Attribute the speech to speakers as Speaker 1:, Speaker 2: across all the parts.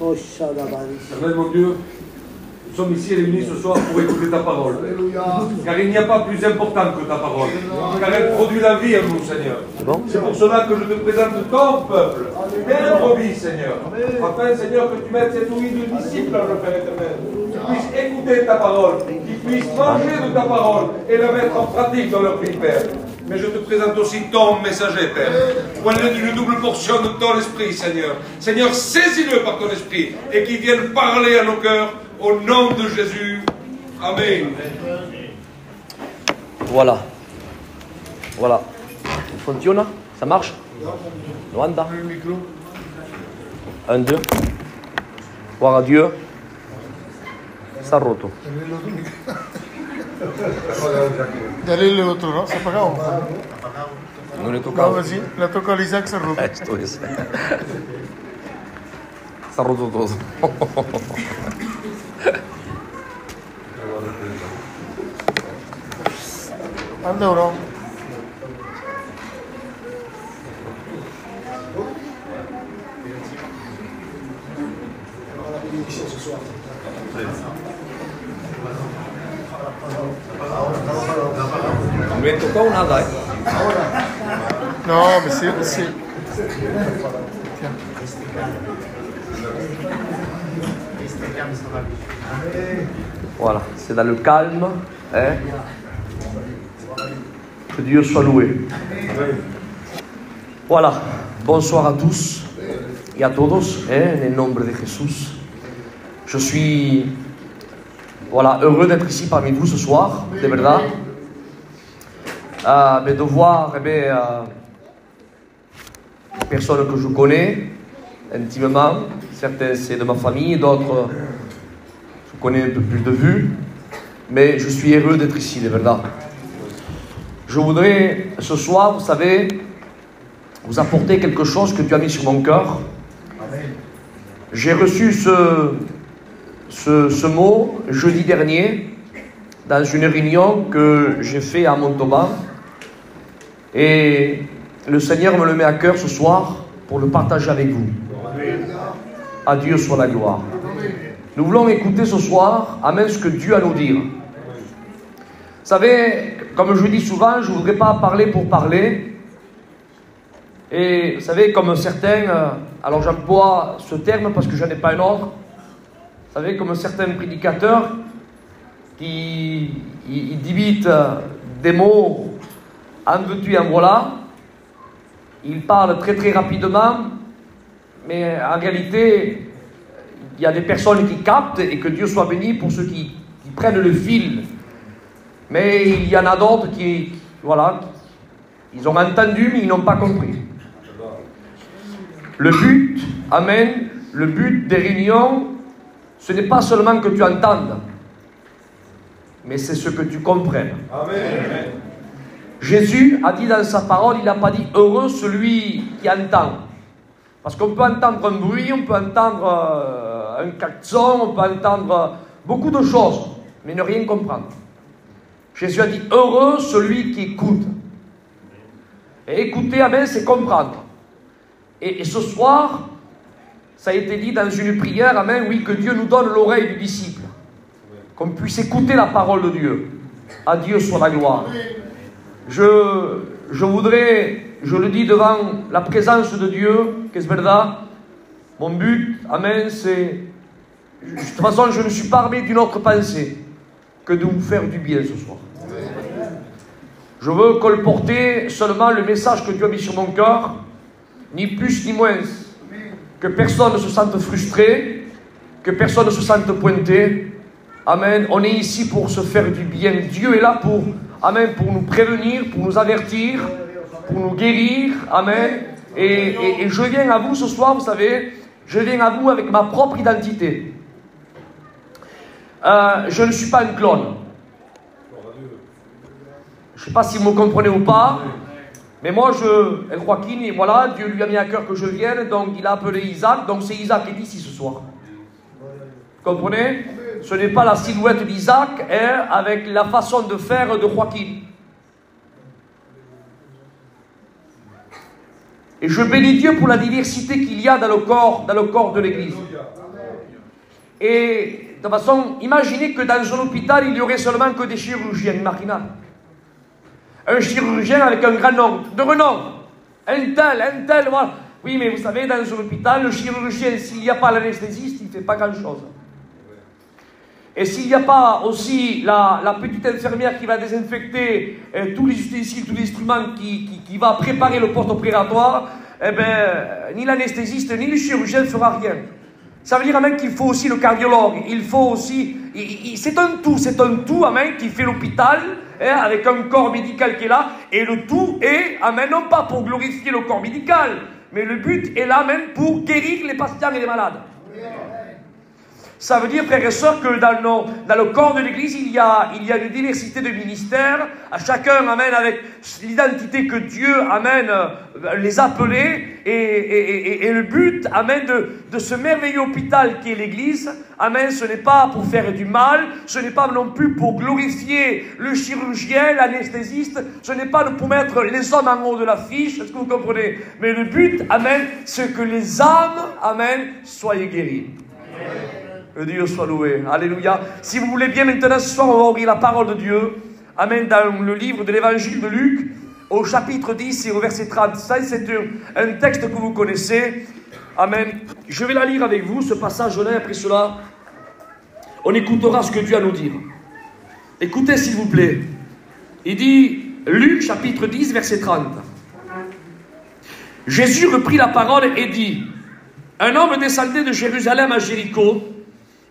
Speaker 1: Amen, mon Dieu. Nous sommes ici réunis ce soir pour écouter ta parole. Car il n'y a pas plus important que ta parole. Car elle produit la vie en nous, Seigneur. C'est pour cela que je te présente ton peuple, tes brebis, Seigneur. Afin, Seigneur, que tu mettes cette ouïe de disciple dans le Père éternel. Qu'ils puissent écouter ta parole, qu'ils puissent manger de ta parole et la mettre en pratique dans leur vie, Père. Mais je te présente aussi ton messager, Père. Prends-le d'une double portion de ton esprit, Seigneur. Seigneur, saisis-le par ton esprit et qu'il vienne parler à nos cœurs au nom de Jésus. Amen.
Speaker 2: Voilà. Voilà. Fonctionne? Ça marche? 90. 1, 2. Guarda Dio. Sta rotto.
Speaker 3: Dale el otro, ¿no? ¿Se ha apagado?
Speaker 2: Non le toccavo.
Speaker 3: No, sí, le toca a Isaac, se rompe.
Speaker 2: Esto es. Sta rotto todo.
Speaker 3: Anda, bro.
Speaker 2: Non mi hai toccato nada,
Speaker 3: No, me sí, sí.
Speaker 2: Voilà, c'est dans le calme. Hein? Que Dieu soit loué. Voilà, bonsoir à tous et à todos, en el nombre de Jesús. Je suis heureux d'être ici parmi vous ce soir, de verdad. Mais de voir des personnes que je connais intimement. Certains c'est de ma famille, d'autres je connais un peu plus de vue. Mais je suis heureux d'être ici, de verdad. Je voudrais ce soir, vous savez, vous apporter quelque chose que tu as mis sur mon cœur. J'ai reçu ce mot jeudi dernier dans une réunion que j'ai fait à Montauban. Et le Seigneur me le met à cœur ce soir pour le partager avec vous. À Dieu soit la gloire. Nous voulons écouter ce soir, amen, ce que Dieu a à nous dire. Vous savez, comme je dis souvent, je ne voudrais pas parler pour parler. Et vous savez, comme certains, alors j'emploie ce terme parce que je n'en ai pas un autre. Vous savez, comme certains prédicateurs qui ils divitent des mots en veux-tu et en voilà. Ils parlent très très rapidement, mais en réalité, il y a des personnes qui captent et que Dieu soit béni pour ceux qui prennent le fil. Mais il y en a d'autres qui ils ont entendu mais ils n'ont pas compris. Le but, amen, le but des réunions, ce n'est pas seulement que tu entendes, mais c'est ce que tu comprennes.
Speaker 1: Amen.
Speaker 2: Jésus a dit dans sa parole, il n'a pas dit heureux celui qui entend. Parce qu'on peut entendre un bruit, on peut entendre un klaxon, on peut entendre beaucoup de choses, mais ne rien comprendre. Jésus a dit heureux celui qui écoute. Et écouter, amen, c'est comprendre. Et ce soir, ça a été dit dans une prière, amen, oui, que Dieu nous donne l'oreille du disciple. Qu'on puisse écouter la parole de Dieu. À Dieu soit la gloire. Je voudrais, je le dis devant la présence de Dieu, que c'est verdad, mon but, amen, c'est, de toute façon, je ne suis pas armé d'une autre pensée que de vous faire du bien ce soir. Je veux colporter seulement le message que Dieu a mis sur mon cœur, ni plus ni moins. Que personne ne se sente frustré, que personne ne se sente pointé. Amen. On est ici pour se faire du bien. Dieu est là pour, amen, pour nous prévenir, pour nous avertir, pour nous guérir. Amen. Et je viens à vous ce soir, vous savez, je viens à vous avec ma propre identité. Je ne suis pas un clone. Je ne sais pas si vous me comprenez ou pas, mais moi, El Joaquin, et voilà, Dieu lui a mis à cœur que je vienne, donc il a appelé Isaac, donc c'est Isaac qui est ici ce soir. Vous comprenez? Ce n'est pas la silhouette d'Isaac, hein, avec la façon de faire de Joaquin. Et je bénis Dieu pour la diversité qu'il y a dans le corps de l'Église. Et de toute façon, imaginez que dans un hôpital, il n'y aurait seulement que des chirurgiens, imaginez. Un chirurgien avec un grand nom, de renom. Un tel, voilà. Oui, mais vous savez, dans un hôpital, le chirurgien, s'il n'y a pas l'anesthésiste, il ne fait pas grand-chose. Et s'il n'y a pas aussi la petite infirmière qui va désinfecter tous les ustensiles, tous les instruments qui va préparer le post-opératoire, eh bien, ni l'anesthésiste, ni le chirurgien ne fera rien. Ça veut dire, amen, qu'il faut aussi le cardiologue. Il faut aussi... c'est un tout, amen, qui fait l'hôpital, hein, avec un corps médical qui est là. Et le tout est, amen, non pas pour glorifier le corps médical, mais le but est là, amen, pour guérir les patients et les malades. Ça veut dire, frères et sœurs, que dans le corps de l'Église, il y a une diversité de ministères, à chacun, amen, avec l'identité que Dieu, amen, les appelés, et le but, amen, de ce merveilleux hôpital qui est l'Église, amen, ce n'est pas pour faire du mal, ce n'est pas non plus pour glorifier le chirurgien, l'anesthésiste, ce n'est pas pour mettre les hommes en haut de l'affiche, est-ce que vous comprenez? Mais le but, amen, c'est que les âmes, amen, soient guéries. Que Dieu soit loué. Alléluia. Si vous voulez bien, maintenant, ce soir, on va ouvrir la parole de Dieu. Amen. Dans le livre de l'évangile de Luc, au chapitre 10 et au verset 35, c'est un texte que vous connaissez. Amen. Je vais la lire avec vous, ce passage-là, et après cela, on écoutera ce que Dieu a à nous dire. Écoutez, s'il vous plaît. Il dit, Luc, chapitre 10, verset 30. Jésus reprit la parole et dit, un homme descendait de Jérusalem à Jéricho.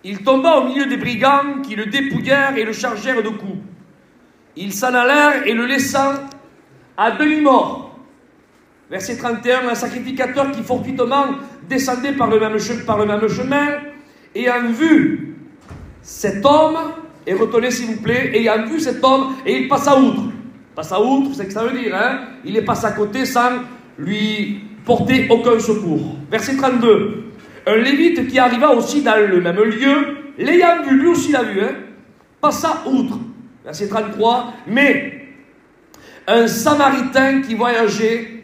Speaker 2: Il tomba au milieu des brigands qui le dépouillèrent et le chargèrent de coups. Ils s'en allèrent et le laissant à demi-mort. Verset 31, un sacrificateur qui fortuitement descendait par le même chemin, ayant vu cet homme, et retenez s'il vous plaît, ayant vu cet homme, et il passa outre. Passa outre, c'est ce que ça veut dire, hein? Il est passé à côté sans lui porter aucun secours. Verset 32. Un lévite qui arriva aussi dans le même lieu, l'ayant vu, lui aussi l'a vu, hein, passa outre. Verset 33. Mais un Samaritain qui voyageait,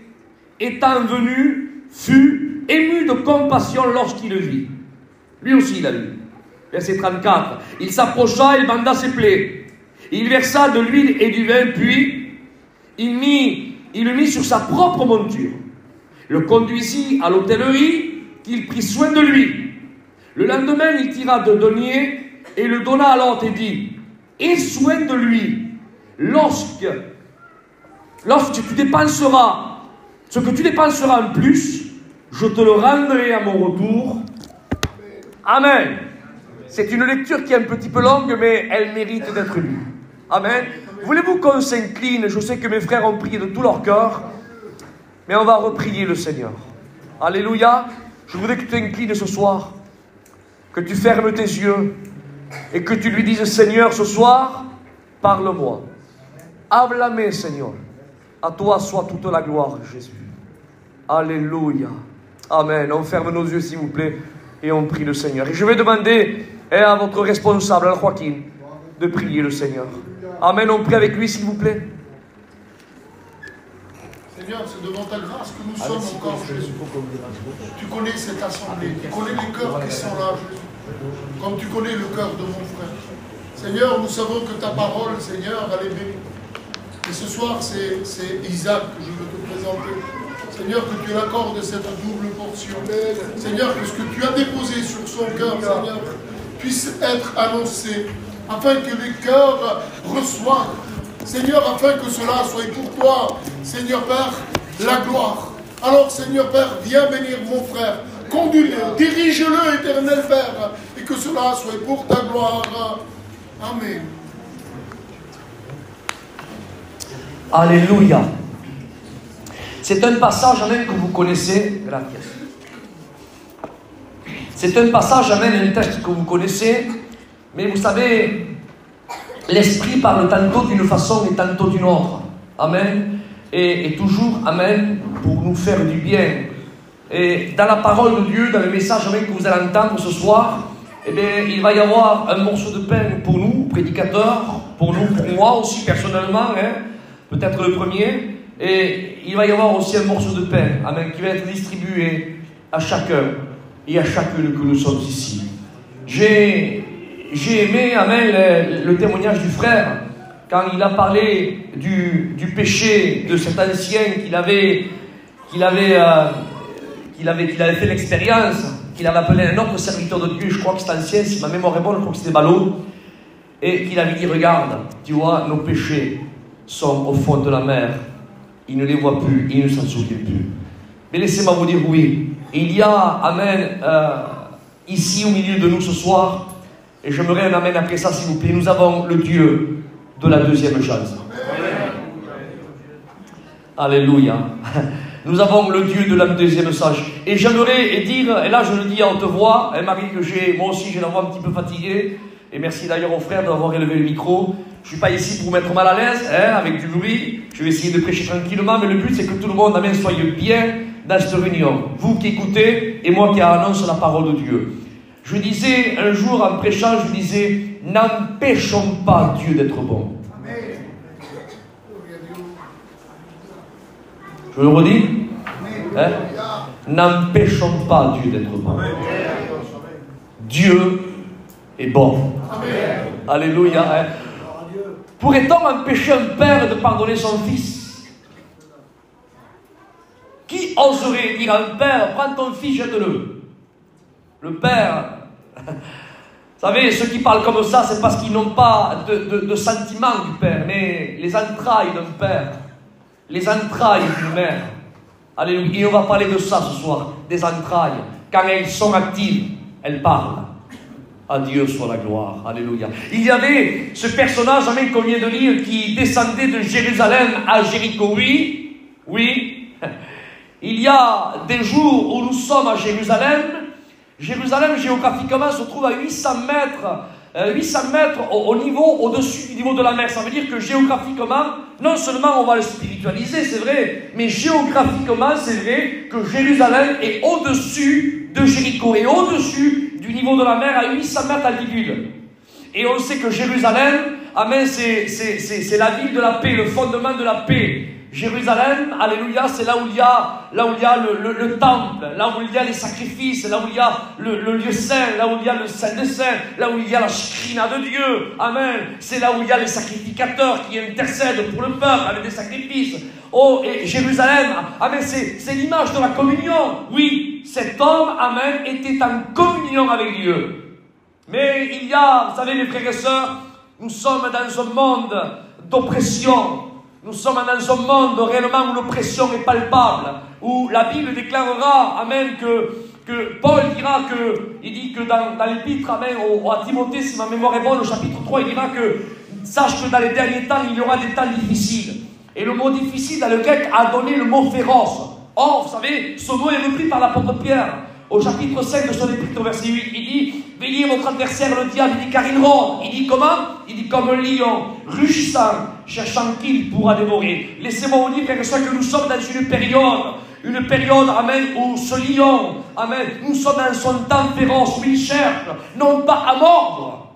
Speaker 2: étant venu, fut ému de compassion lorsqu'il le vit. Lui aussi l'a vu. Verset 34. Il s'approcha, il banda ses plaies. Il versa de l'huile et du vin, puis il le mit sur sa propre monture. Le conduisit à l'hôtellerie, qu'il prit soin de lui. Le lendemain, il tira 2 deniers et le donna à l'hôte et dit, aie soin de lui. Lorsque tu dépenseras ce que tu dépenseras en plus, je te le rendrai à mon retour. Amen. C'est une lecture qui est un petit peu longue, mais elle mérite d'être lue. Amen. Voulez-vous qu'on s'incline? Je sais que mes frères ont prié de tout leur cœur, mais on va reprier le Seigneur. Alléluia. Je voudrais que tu t'inclines ce soir, que tu fermes tes yeux et que tu lui dises, Seigneur, ce soir, parle-moi. Háblame, Seigneur. À toi soit toute la gloire, Jésus. Alléluia. Amen. On ferme nos yeux, s'il vous plaît, et on prie le Seigneur. Et je vais demander à votre responsable, à Joaquin, de prier le Seigneur. Amen. On prie avec lui, s'il vous plaît.
Speaker 3: Seigneur, c'est devant ta grâce que nous sommes encore, Jésus. Tu connais cette assemblée, tu connais les cœurs qui sont là, Jésus. Comme tu connais le cœur de mon frère. Seigneur, nous savons que ta parole, Seigneur, elle est bénie. Et ce soir, c'est Isaac que je veux te présenter. Seigneur, que tu l'accordes cette double portion. Seigneur, que ce que tu as déposé sur son cœur, Seigneur, puisse être annoncé, afin que les cœurs reçoivent. Seigneur, afin que cela soit pour toi, Seigneur Père, la gloire. Alors, Seigneur Père, viens bénir mon frère. Conduis-le, dirige-le, éternel Père, et que cela soit pour ta gloire. Amen.
Speaker 2: Alléluia. C'est un passage, amen, que vous connaissez. C'est un passage, amen, un texte que vous connaissez. Mais vous savez, l'Esprit parle tantôt d'une façon et tantôt d'une autre. Amen. Et toujours, amen, pour nous faire du bien. Et dans la parole de Dieu, dans le message, amen, que vous allez entendre ce soir, eh bien, il va y avoir un morceau de pain pour nous, prédicateurs, pour nous, pour moi aussi personnellement, hein, peut-être le premier. Et il va y avoir aussi un morceau de pain, amen, qui va être distribué à chacun et à chacune que nous sommes ici. J'ai aimé, amen, le témoignage du frère quand il a parlé du péché de cet ancien qu'il avait fait l'expérience, qu'il avait appelé un autre serviteur de Dieu, je crois que c'est ancien, si ma mémoire est bonne, je crois que c'était Ballot, et qu'il avait dit, regarde, tu vois, nos péchés sont au fond de la mer, il ne les voit plus, il ne s'en souvient plus. Mais laissez-moi vous dire, oui, il y a, amen, ici au milieu de nous ce soir, et j'aimerais un amen après ça, s'il vous plaît, nous avons le Dieu de la deuxième chance. Alléluia. Nous avons le Dieu de la deuxième chance. Et j'aimerais dire, et là je le dis à haute voix, hein, Marie, que moi aussi j'ai la voix un petit peu fatiguée, et merci d'ailleurs aux frères d'avoir élevé le micro. Je ne suis pas ici pour vous mettre mal à l'aise, hein, avec du bruit. Je vais essayer de prêcher tranquillement, mais le but c'est que tout le monde, amen, soyez bien dans cette réunion. Vous qui écoutez, et moi qui annonce la parole de Dieu. Je disais un jour en prêchant, je disais, n'empêchons pas Dieu d'être bon. Je le redis, hein? N'empêchons pas Dieu d'être bon. Dieu est bon. Alléluia. Hein? Pourrait-on empêcher un père de pardonner son fils? Qui oserait dire à un père, prends ton fils, jette-le? Le père, vous savez, ceux qui parlent comme ça, c'est parce qu'ils n'ont pas de sentiment du père, mais les entrailles d'un père, les entrailles d'une mère. Alléluia. Et on va parler de ça ce soir, des entrailles. Quand elles sont actives, elles parlent. À Dieu soit la gloire. Alléluia. Il y avait ce personnage, amen, qu'on vient de lire, qui descendait de Jérusalem à Jéricho. Oui, oui. Il y a des jours où nous sommes à Jérusalem. Jérusalem, géographiquement, se trouve à 800 mètres au-dessus du niveau de la mer. Ça veut dire que géographiquement, non seulement on va le spiritualiser, c'est vrai, mais géographiquement, c'est vrai que Jérusalem est au-dessus de Jéricho et au-dessus du niveau de la mer à 800 mètres d'altitude. Et on sait que Jérusalem, amen, c'est la ville de la paix, le fondement de la paix. Jérusalem, alléluia, c'est là où il y a le temple, là où il y a les sacrifices, là où il y a le lieu saint, là où il y a le saint des saints, là où il y a la shrina de Dieu, amen. C'est là où il y a les sacrificateurs qui intercèdent pour le peuple avec des sacrifices. Oh, et Jérusalem, amen, c'est l'image de la communion. Oui, cet homme, amen, était en communion avec Dieu. Mais il y a, vous savez mes frères et sœurs, nous sommes dans un monde d'oppression. Nous sommes dans un monde réellement où l'oppression est palpable, où la Bible déclarera, amen, que Paul dira il dit que dans l'épître, amen, à Timothée, si ma mémoire est bonne, au chapitre 3, il dira que sache que dans les derniers temps, il y aura des temps difficiles. Et le mot difficile dans le grec a donné le mot féroce. Or, vous savez, ce mot est repris par l'apôtre Pierre. Au chapitre 5 de son épître, verset 8, il dit, veillez votre adversaire le diable, il dit car il rôde. Il dit comment? Il dit comme un lion, rugissant, cherchant qui il pourra dévorer. Laissez-moi vous dire, frères et sœurs, que nous sommes dans une période, amen, où ce lion, amen, nous sommes dans son temps féroce, où il cherche, non pas à mordre,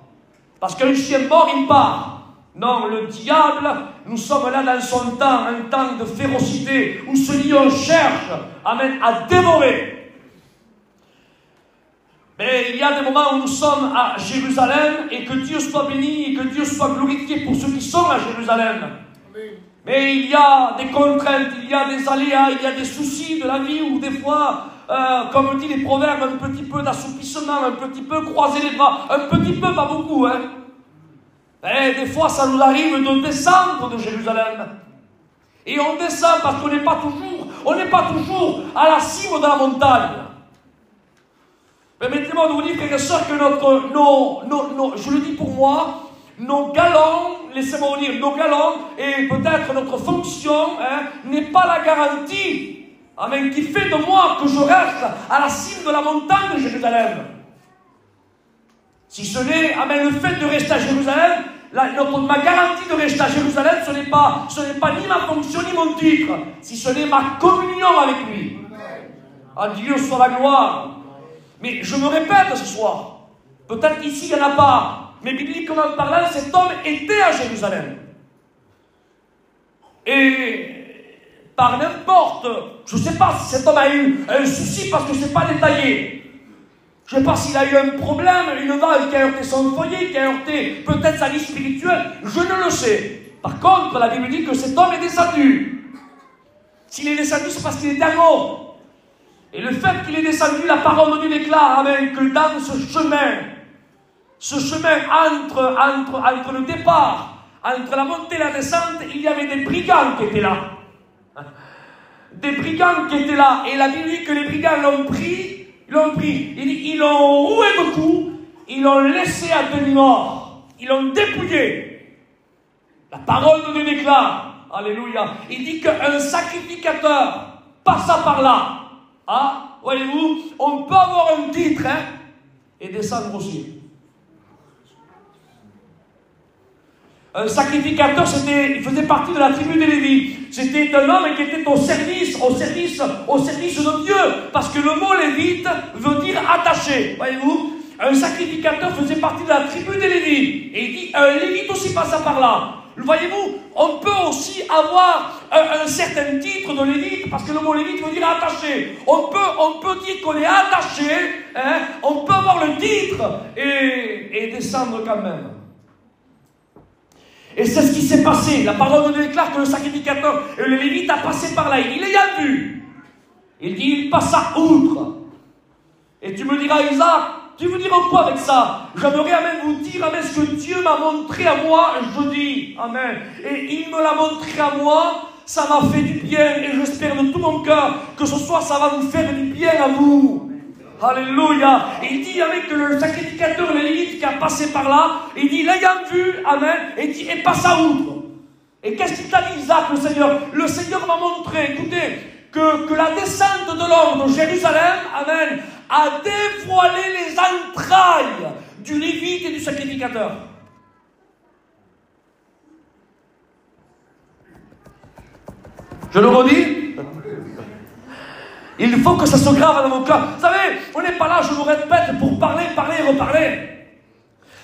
Speaker 2: parce qu'un chien mort, il part. Non, le diable, nous sommes là dans son temps, un temps de férocité, où ce lion cherche, amen, à dévorer. Mais il y a des moments où nous sommes à Jérusalem et que Dieu soit béni et que Dieu soit glorifié pour ceux qui sont à Jérusalem. Mais il y a des contraintes, il y a des aléas, il y a des soucis de la vie où des fois, comme dit les proverbes, un petit peu d'assoupissement, un petit peu croiser les bras, un petit peu, pas beaucoup, hein. Et des fois, ça nous arrive de descendre de Jérusalem. Et on descend parce qu'on n'est pas toujours à la cime de la montagne. Permettez-moi de vous dire, frères et sœurs, que je le dis pour moi, nos galons, laissez-moi vous dire, nos galons et peut-être notre fonction, hein, n'est pas la garantie, amen, qui fait de moi que je reste à la cime de la montagne de Jérusalem. Si ce n'est, amen, le fait de rester à Jérusalem, ma garantie de rester à Jérusalem, ce n'est pas ni ma fonction ni mon titre, si ce n'est ma communion avec lui. À Dieu soit la gloire. Mais je me répète ce soir, peut-être qu'ici il n'y en a pas, mais bibliquement parlant, cet homme était à Jérusalem. Et par n'importe, je ne sais pas si cet homme a eu un souci parce que ce n'est pas détaillé. Je ne sais pas s'il a eu un problème, une vague qui a heurté son foyer, qui a heurté peut-être sa vie spirituelle, je ne le sais. Par contre, la Bible dit que cet homme est descendu. S'il est descendu, c'est parce qu'il est un homme. Et le fait qu'il est descendu, la parole de Dieu déclare, amen, que dans ce chemin entre le départ, entre la montée et la descente, il y avait des brigands qui étaient là. Des brigands qui étaient là. Et la Bible dit que les brigands l'ont pris. Ils l'ont roué de coups, ils l'ont laissé à demi-mort, ils l'ont dépouillé. La parole de Dieu déclare, alléluia, il dit qu'un sacrificateur passa par là. Ah, voyez-vous, on peut avoir un titre et descendre aussi. Un sacrificateur, il faisait partie de la tribu de Lévi. C'était un homme qui était au service de Dieu. Parce que le mot lévite veut dire attaché. Voyez-vous, un sacrificateur faisait partie de la tribu de Lévi. Et il dit, un lévite aussi passa par là. Voyez-vous, on peut aussi avoir un certain titre de lévite, parce que le mot lévite veut dire attaché. On peut dire qu'on est attaché, on peut avoir le titre et descendre quand même. Et c'est ce qui s'est passé. La parole de Dieu déclare que le sacrificateur et le lévite a passé par là. Il l'a vu. Il dit, il passa outre. Et tu me diras, Isaac, tu veux dire quoi avec ça? J'aimerais, amen, vous dire, amen, ce que Dieu m'a montré à moi, je dis, amen. Et il me l'a montré à moi, ça m'a fait du bien. Et j'espère de tout mon cœur que ce soir, ça va vous faire du bien à vous. Alléluia. Il dit avec le sacrificateur, le lévite qui a passé par là, il dit, l'ayant vu, amen, et dit, et passa outre. Et qu'est-ce qu'il t'a dit, Isaac, le Seigneur? Le Seigneur m'a montré, écoutez, que la descente de l'homme de Jérusalem, amen, a dévoilé les entrailles du lévite et du sacrificateur. Je le redis. Il faut que ça se grave dans mon cœur. Vous savez, on n'est pas là, je vous répète, pour parler et reparler.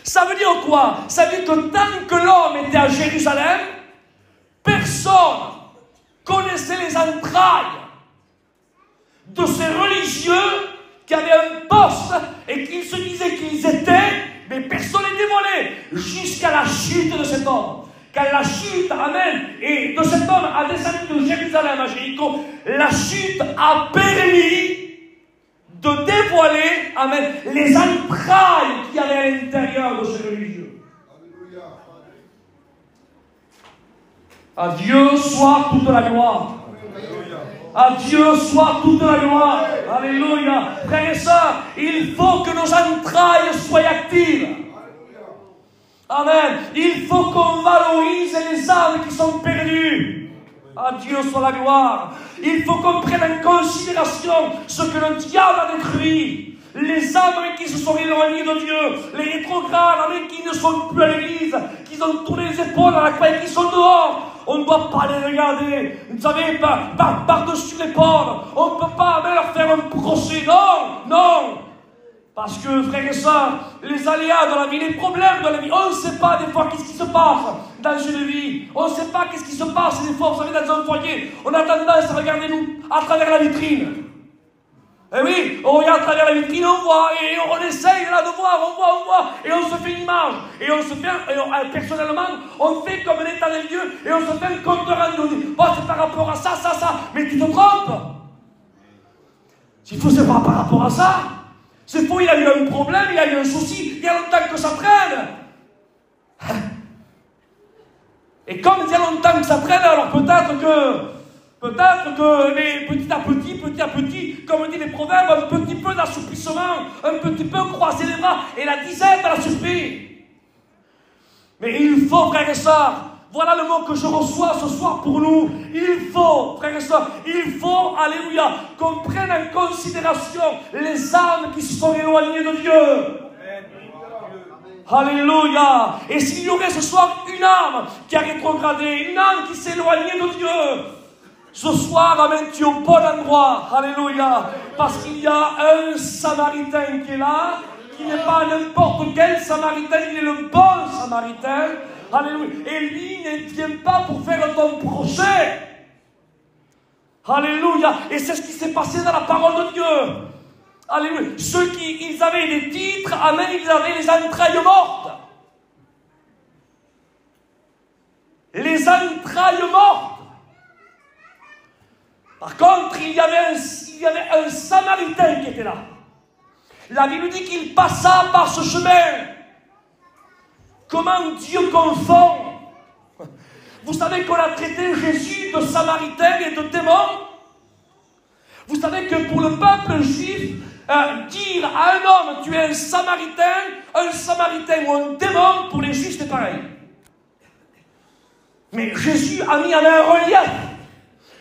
Speaker 2: Ça veut dire quoi? Ça veut dire que tant que l'homme était à Jérusalem, personne connaissait les entrailles de ces religieux qui avaient un poste et qui se disaient qu'ils étaient, mais personne n'est dévoilé jusqu'à la chute de cet homme. Quand la chute, amen, et de cet homme a descendu de Jérusalem à Jéricho, la chute a permis de dévoiler, amen, les entrailles qu'il y avait à l'intérieur de ces religieux. À Dieu soit toute la gloire. À Dieu soit toute la gloire. Alléluia. Frères et sœurs, il faut que nos entrailles soient actives. Amen. Il faut qu'on valorise les âmes qui sont perdues. À Dieu soit la gloire. Il faut qu'on prenne en considération ce que le diable a détruit. Les âmes qui se sont éloignées de Dieu. Les rétrogrades qui ne sont plus à l'église. Qui ont tourné les épaules à la croix et qui sont dehors. On ne doit pas les regarder. Vous savez, par-dessus l'épaule. On ne peut pas même leur faire un procès. Non, non. Parce que, frères et sœurs, les aléas de la vie, les problèmes de la vie, on ne sait pas des fois qu'est-ce qui se passe dans une vie. On ne sait pas qu'est-ce qui se passe des fois, vous savez, dans un foyer. On a tendance à regarder nous à travers la vitrine. Et oui, on regarde à travers la vitrine, on voit, et on essaye là de voir, on voit, et on se fait une image. Et on se fait, personnellement, on fait comme l'état des lieux, et on se fait un compte rendu. On dit, oh, c'est par rapport à ça, mais tu te trompes. S'il faut, c'est pas par rapport à ça. C'est faux, il a eu un problème, il a eu un souci, il y a longtemps que ça traîne. Et comme il y a longtemps que ça traîne, alors peut-être que mais petit à petit, comme dit les proverbes, un petit peu d'assouplissement, un petit peu croiser les bras, et la dizaine l'a surpris. Mais il faut, frères et sœurs, voilà le mot que je reçois ce soir pour nous. Il faut, frères et sœurs, il faut, alléluia, qu'on prenne en considération les âmes qui se sont éloignées de Dieu. Alléluia. Et s'il y aurait ce soir une âme qui a rétrogradé, une âme qui s'est éloignée de Dieu, ce soir, amen, tu es au bon endroit. Alléluia. Parce qu'il y a un Samaritain qui est là, qui n'est pas n'importe quel Samaritain, il est le bon Samaritain. Alléluia. Et lui ne vient pas pour faire ton procès. Alléluia. Et c'est ce qui s'est passé dans la parole de Dieu. Alléluia. Ceux qui ils avaient des titres, amen, ils avaient les entrailles mortes. Les entrailles mortes. Par contre, il y avait un Samaritain qui était là. La Bible dit qu'il passa par ce chemin. Comment Dieu confond. Vous savez qu'on a traité Jésus de Samaritain et de démon. Vous savez que pour le peuple juif, dire à un homme tu es un Samaritain ou un démon, pour les juifs c'est pareil. Mais Jésus a mis en un relief,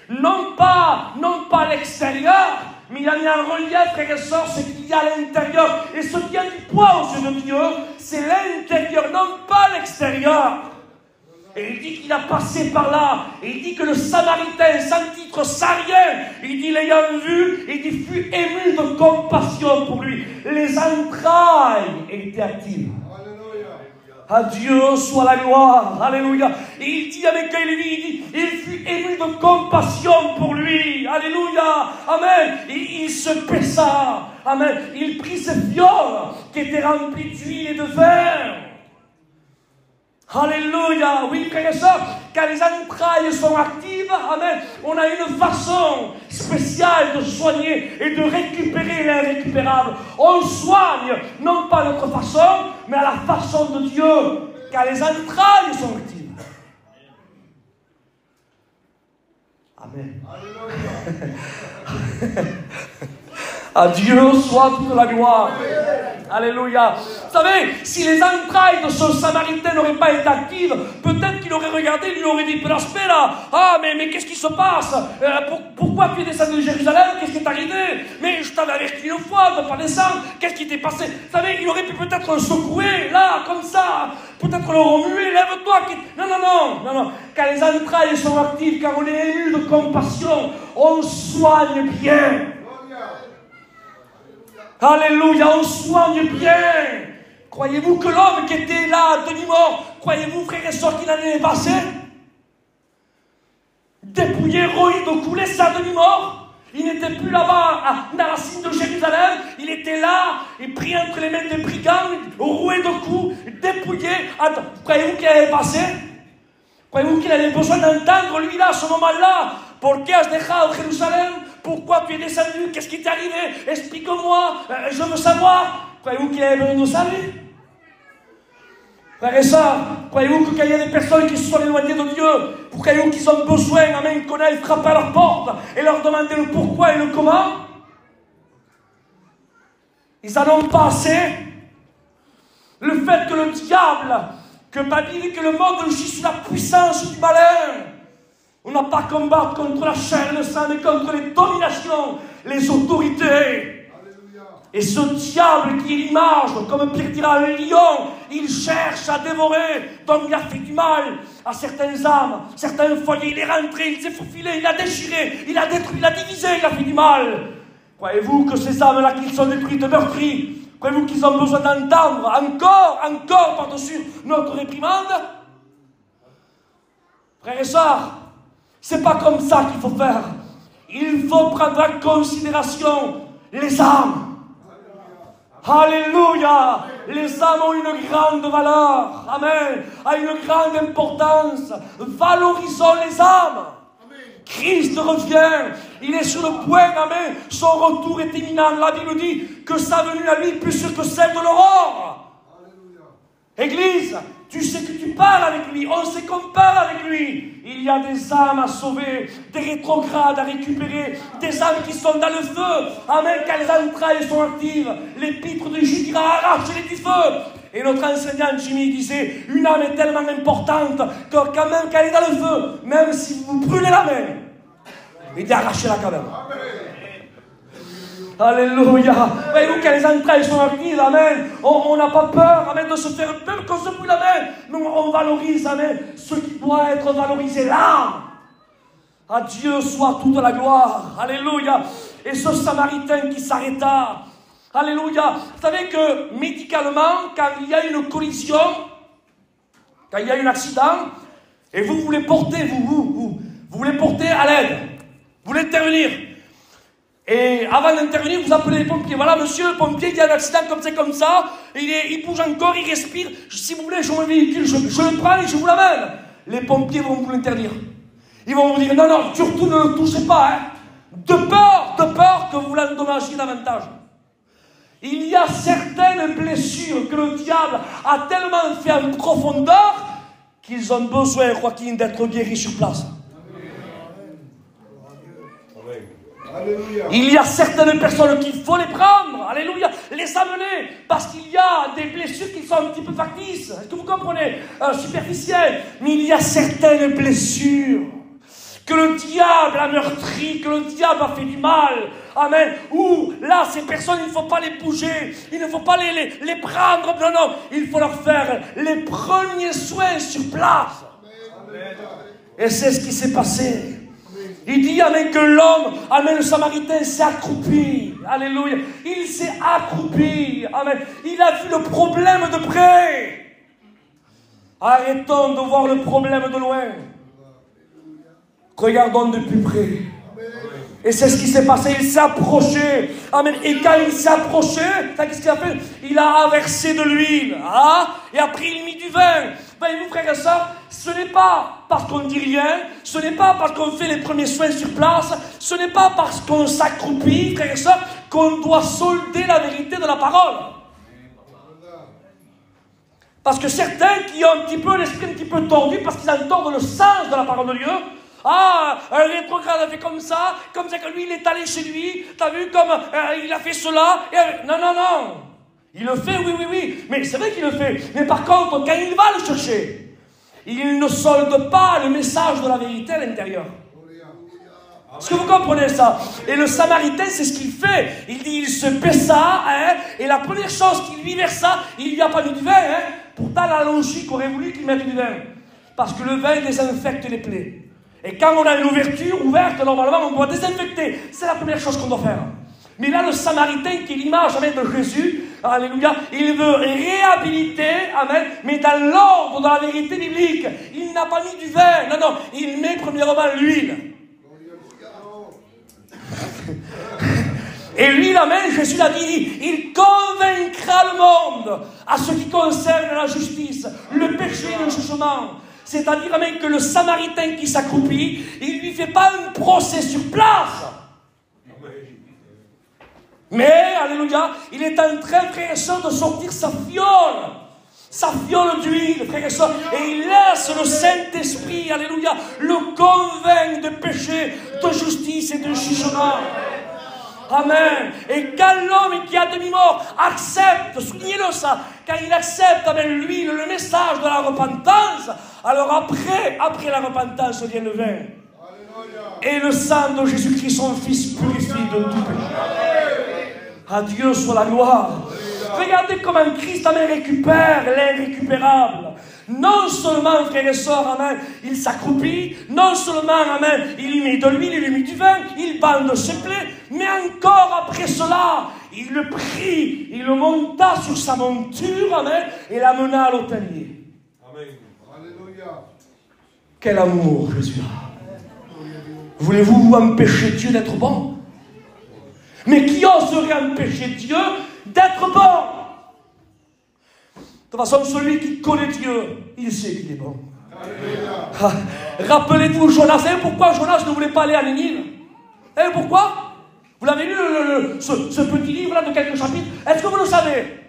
Speaker 2: non pas l'extérieur, mais il a mis en relief, frères et sœurs, ce qu'il y a à l'intérieur. Et ce qui a du poids aux yeux de Dieu, c'est l'intérieur, non pas l'extérieur. Et il dit qu'il a passé par là. Et il dit que le Samaritain, sans titre, sans rien, il dit, l'ayant vu, il dit, fut ému de compassion pour lui. Les entrailles étaient actives. À Dieu soit la gloire. Alléluia. Et il dit avec lui, il fut ému de compassion pour lui. Alléluia. Amen. Et il se baissa. Amen. Il prit ses fioles qui étaient remplies d'huile et de vin. Alléluia. Oui, frères et sœurs, quand les entrailles sont actives, amen, on a une façon spéciale de soigner et de récupérer l'irrécupérable. On soigne, non pas à notre façon, mais à la façon de Dieu, quand les entrailles sont actives. Amen. À Dieu soit toute la gloire. Alléluia. Vous savez, si les entrailles de ce Samaritain n'auraient pas été actives, peut-être qu'il aurait regardé, il lui aurait dit, là, ah, mais qu'est-ce qui se passe? Pourquoi tu es descendu de Jérusalem? Qu'est-ce qui est arrivé? Mais je t'avais averti une fois de ne pas descendre. Qu'est-ce qui t'est passé? Vous savez, il aurait pu peut-être le secouer, là, comme ça. Peut-être le remuer, lève-toi. Non. Quand les entrailles sont actives, quand on est ému de compassion, on soigne bien. Alléluia, on soigne bien. Croyez-vous que l'homme qui était là, à demi-mort, croyez-vous, frères et sœurs, qu'il en est passé? Dépouillé, roïde, coulé, c'est à demi-mort. Il n'était plus là-bas, dans la cime de Jérusalem. Il était là, il pris entre les mains des brigands, roué de coups, dépouillé. Attends, croyez-vous qu'il allait passer? Croyez-vous qu'il avait besoin d'entendre, lui, là, à ce moment-là? ¿Por qué has dejado Jérusalem? Pourquoi tu es descendu? Qu'est-ce qui t'est arrivé? Explique-moi, je veux savoir. Croyez-vous qu'il avait besoin de ça, lui? Frères et sœurs, croyez-vous que quand il y a des personnes qui se sont éloignées de Dieu, croyez-vous qu'ils ont besoin, amen, qu'on aille frapper à leur porte et leur demander le pourquoi et le comment? Ils n'en ont pas assez. Le fait que le diable, que Babylone, que le monde agit sous la puissance du malin. On n'a pas à combattre contre la chair et le sang, mais contre les dominations, les autorités. Alléluia. Et ce diable qui est l'image, comme Pierre dira, un lion, il cherche à dévorer. Donc il a fait du mal à certaines âmes, certains foyers. Il est rentré, il s'est faufilé, il a déchiré, il a détruit, il a divisé, il a fait du mal. Croyez-vous que ces âmes-là qui sont détruites, meurtries, croyez-vous qu'ils ont besoin d'entendre encore par-dessus notre réprimande? Frères et sœurs, c'est pas comme ça qu'il faut faire. Il faut prendre en considération les âmes. Alléluia. Les âmes ont une grande valeur. Amen. A une grande importance. Valorisons les âmes. Christ revient. Il est sur le point. Amen. Son retour est imminent. La Bible dit que sa venue à lui est plus sûre que celle de l'aurore. Église, tu sais que tu parles avec lui, on sait qu'on parle avec lui. Il y a des âmes à sauver, des rétrogrades à récupérer, des âmes qui sont dans le feu. Amen, quand les entrailles sont actives, l'épître de Jude arrache-les du feu. Et notre enseignant Jimmy disait, une âme est tellement importante que quand même, quand elle est dans le feu, même si vous brûlez la main, il dit arrachez-la quand même. Alléluia. Voyez-vous, quand les entrailles sont actives, amen, on n'a pas peur, amen, de se faire, même qu'on se brûle la main, mais on valorise, amen, ce qui doit être valorisé, l'âme. À Dieu soit toute la gloire. Alléluia. Et ce Samaritain qui s'arrêta, alléluia. Vous savez que médicalement, quand il y a une collision, quand il y a un accident, et vous voulez porter, vous voulez porter à l'aide. Vous voulez intervenir. Et avant d'intervenir, vous appelez les pompiers. Voilà, monsieur le pompier, il y a un accident comme ça. Il bouge encore, il respire. Si vous voulez, je mon véhicule, je le prends et je vous l'amène. Les pompiers vont vous l'interdire. Ils vont vous dire, non, surtout ne le touchez pas. Hein. De peur que vous l'endommagiez davantage. Il y a certaines blessures que le diable a tellement fait en profondeur qu'ils ont besoin, Joaquin, d'être guéris sur place. Il y a certaines personnes qu'il faut les prendre, alléluia, les amener, parce qu'il y a des blessures qui sont un petit peu factices, est-ce que vous comprenez, superficielles, mais il y a certaines blessures que le diable a meurtries, que le diable a fait du mal, amen, ou là, ces personnes, il ne faut pas les bouger, il ne faut pas les prendre, non, il faut leur faire les premiers soins sur place. Amen. Et c'est ce qui s'est passé. Il dit, amen, que l'homme, amen, le Samaritain s'est accroupi. Alléluia. Il s'est accroupi. Amen. Il a vu le problème de près. Arrêtons de voir le problème de loin. Regardons de plus près. Et c'est ce qui s'est passé. Il s'est approché. Amen. Et quand il s'est approché, qu'est-ce qu'il a fait? Il a versé de l'huile. Et après, il a mis du vin. Voyez-vous, frères et sœurs, ce n'est pas parce qu'on ne dit rien, ce n'est pas parce qu'on fait les premiers soins sur place, ce n'est pas parce qu'on s'accroupit, frères et sœurs, qu'on doit solder la vérité de la parole. Parce que certains qui ont un petit peu l'esprit un petit peu tordu, parce qu'ils entendent le sens de la parole de Dieu, un rétrograde a fait comme ça que lui il est allé chez lui, t'as vu comme il a fait cela, et, non, il le fait, oui, mais c'est vrai qu'il le fait, mais par contre, quand il va le chercher, il ne solde pas le message de la vérité à l'intérieur. Est-ce que vous comprenez ça? Et le Samaritain, c'est ce qu'il fait. Il dit, il se baissa, et la première chose qu'il lui versa, il lui a pas mis du vin, pourtant la logique aurait voulu qu'il mette du vin, parce que le vin désinfecte les plaies. Et quand on a une ouverture ouverte, normalement, on doit désinfecter. C'est la première chose qu'on doit faire. Mais là, le Samaritain, qui est l'image, amen, de Jésus, alléluia, il veut réhabiliter, amen, mais dans l'ordre de la vérité biblique. Il n'a pas mis du vin, non, il met premièrement l'huile. Et l'huile, amen, Jésus l'a dit, il convaincra le monde à ce qui concerne la justice, le péché et le jugement. C'est-à-dire, amen, que le Samaritain qui s'accroupit, il ne lui fait pas un procès sur place. Mais, alléluia, il est en train, frère et soeur, de sortir sa fiole d'huile, frère et soeur, et il laisse le Saint-Esprit, alléluia, le convaincre de péché, de justice et de jugement. Amen. Et quand l'homme qui a demi-mort accepte, soulignez-le ça, quand il accepte avec l'huile le message de la repentance, alors après la repentance vient le vin. Et le sang de Jésus-Christ, son Fils, purifie de tout péché. À Dieu soit la gloire. Regardez comment Christ, amen, récupère l'irrécupérable. Non seulement, frères et sœurs, amen, il s'accroupit, non seulement, amen, il lui met de l'huile, il lui met du vin, il bande ses plaies, mais encore après cela, il le prit, il le monta sur sa monture, amen, et l'amena à l'hôtelier. Amen. Alléluia. Quel amour Jésus a. Voulez-vous empêcher Dieu d'être bon? Mais qui oserait empêcher Dieu d'être bon? De toute façon, celui qui connaît Dieu, il sait qu'il est bon. Rappelez-vous Jonas. Vous savez pourquoi Jonas ne voulait pas aller à Ninive? Vous savez pourquoi? Vous l'avez lu, ce petit livre-là de quelques chapitres. Est-ce que vous le savez?